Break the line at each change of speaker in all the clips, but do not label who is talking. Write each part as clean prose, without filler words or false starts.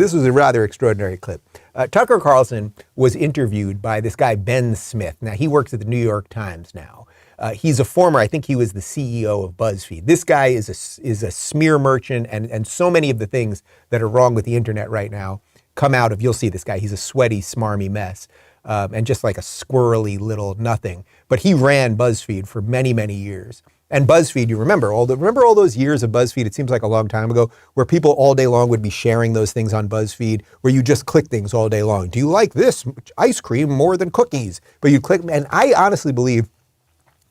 This was a rather extraordinary clip. Tucker Carlson was interviewed by this guy, Ben Smith. Now, he works at the New York Times now. He's a former, I think he was the CEO of BuzzFeed. This guy is a smear merchant, and so many of the things that are wrong with the internet right now come out of, you'll see this guy, he's a sweaty, smarmy mess, and just like a squirrely little nothing. But he ran BuzzFeed for many, many years. And BuzzFeed, you remember all those years of BuzzFeed, it seems like a long time ago, where people all day long would be sharing those things on BuzzFeed, where you just click things all day long. Do you like this ice cream more than cookies? But you click, and I honestly believe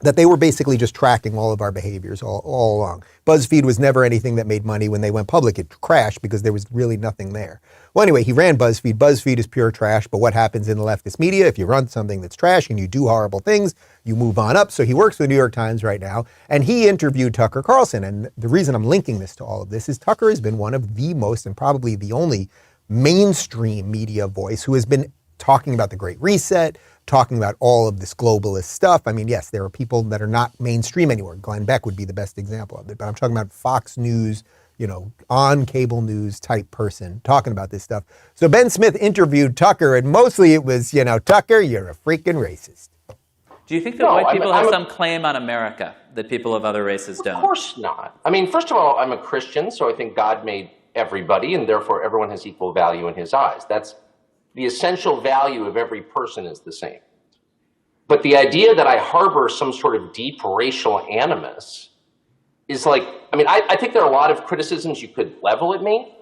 that they were basically just tracking all of our behaviors all along. BuzzFeed was never anything that made money. When they went public, it crashed because there was really nothing there. Well, anyway, he ran BuzzFeed. BuzzFeed is pure trash, but what happens in the leftist media, if you run something that's trash and you do horrible things, you move on up. So he works for the New York Times right now, and he interviewed Tucker Carlson. And the reason I'm linking this to all of this is Tucker has been one of the most, and probably the only, mainstream media voice who has been talking about the Great Reset, talking about all of this globalist stuff. I mean, yes, there are people that are not mainstream anymore. Glenn Beck would be the best example of it, but I'm talking about Fox News, on cable news type person talking about this stuff. So Ben Smith interviewed Tucker, and mostly it was, Tucker, you're a freaking racist.
Do you think that white people have some claim on America that people of other races don't?
Of course not. I mean, first of all, I'm a Christian, so I think God made everybody, and therefore everyone has equal value in his eyes. That's the essential value of every person is the same. But the idea that I harbor some sort of deep racial animus is like, I think there are a lot of criticisms you could level at me.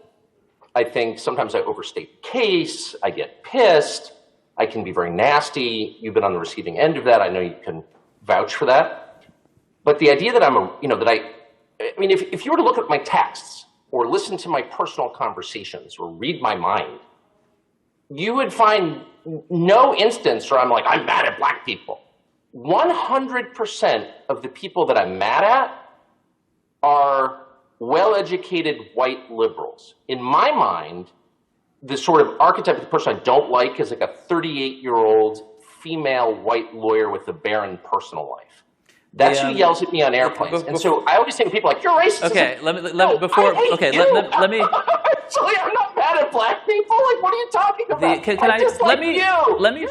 I think sometimes I overstate the case, I get pissed, I can be very nasty. You've been on the receiving end of that. I know you can vouch for that. But the idea that if you were to look at my texts or listen to my personal conversations or read my mind, you would find no instance where I'm like, I'm mad at black people. 100% of the people that I'm mad at are well-educated white liberals. In my mind, the sort of archetype of the person I don't like is like a 38-year-old female white lawyer with a barren personal life. That's who yells at me on airplanes. And so I always say to people like, you're racist.
Okay, let me.
Actually, I'm not mad at black people. Like, what are you talking about?
Let me.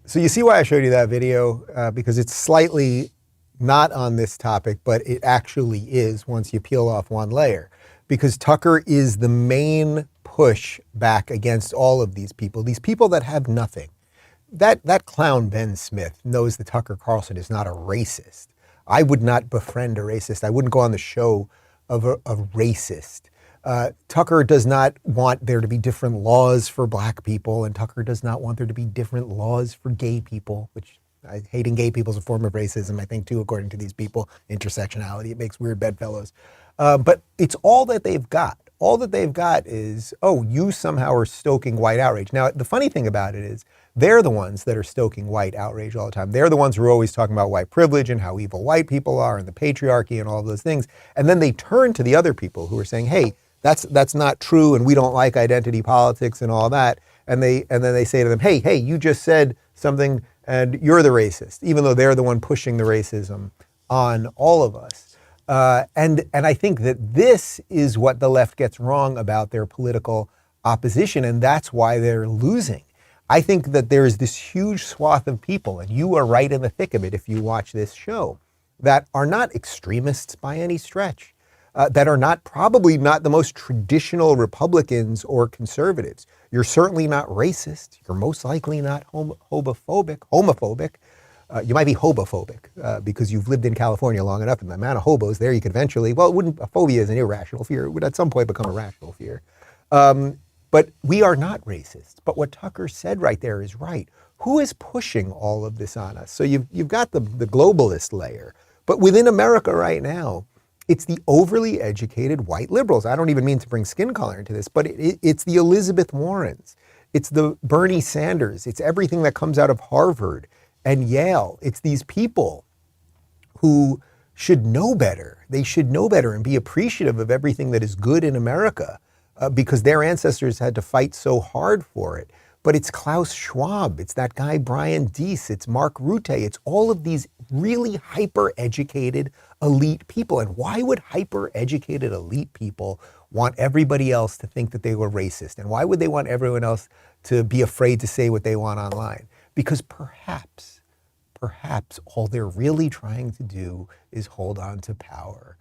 So you see why I showed you that video? Because it's slightly not on this topic, but it actually is once you peel off one layer. Because Tucker is the main push back against all of these people that have nothing. That clown Ben Smith knows that Tucker Carlson is not a racist. I would not befriend a racist. I wouldn't go on the show of a racist. Tucker does not want there to be different laws for black people, and Tucker does not want there to be different laws for gay people, which hating gay people is a form of racism, I think, too, according to these people. Intersectionality, it makes weird bedfellows. But it's all that they've got. All that they've got is, you somehow are stoking white outrage. Now, the funny thing about it is they're the ones that are stoking white outrage all the time. They're the ones who are always talking about white privilege and how evil white people are and the patriarchy and all of those things. And then they turn to the other people who are saying, hey, that's not true and we don't like identity politics and all that. And then they say to them, hey, you just said something and you're the racist, even though they're the one pushing the racism on all of us. And I think that this is what the left gets wrong about their political opposition, and that's why they're losing. I think that there is this huge swath of people, and you are right in the thick of it if you watch this show, that are not extremists by any stretch, that are probably not the most traditional Republicans or conservatives. You're certainly not racist. You're most likely not homophobic. You might be hobophobic because you've lived in California long enough, and the amount of hobos there, you could eventually, a phobia is an irrational fear. It would at some point become a rational fear. But we are not racist. But what Tucker said right there is right. Who is pushing all of this on us? So you've got the globalist layer. But within America right now, it's the overly educated white liberals. I don't even mean to bring skin color into this, but it's the Elizabeth Warrens. It's the Bernie Sanders. It's everything that comes out of Harvard and Yale. It's these people who should know better. They should know better and be appreciative of everything that is good in America because their ancestors had to fight so hard for it. But it's Klaus Schwab, it's that guy Brian Deese, it's Mark Rutte, it's all of these really hyper-educated elite people. And why would hyper-educated elite people want everybody else to think that they were racist? And why would they want everyone else to be afraid to say what they want online? Because perhaps all they're really trying to do is hold on to power.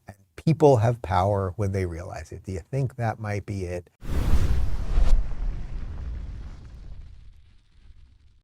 And people have power when they realize it. Do you think that might be it?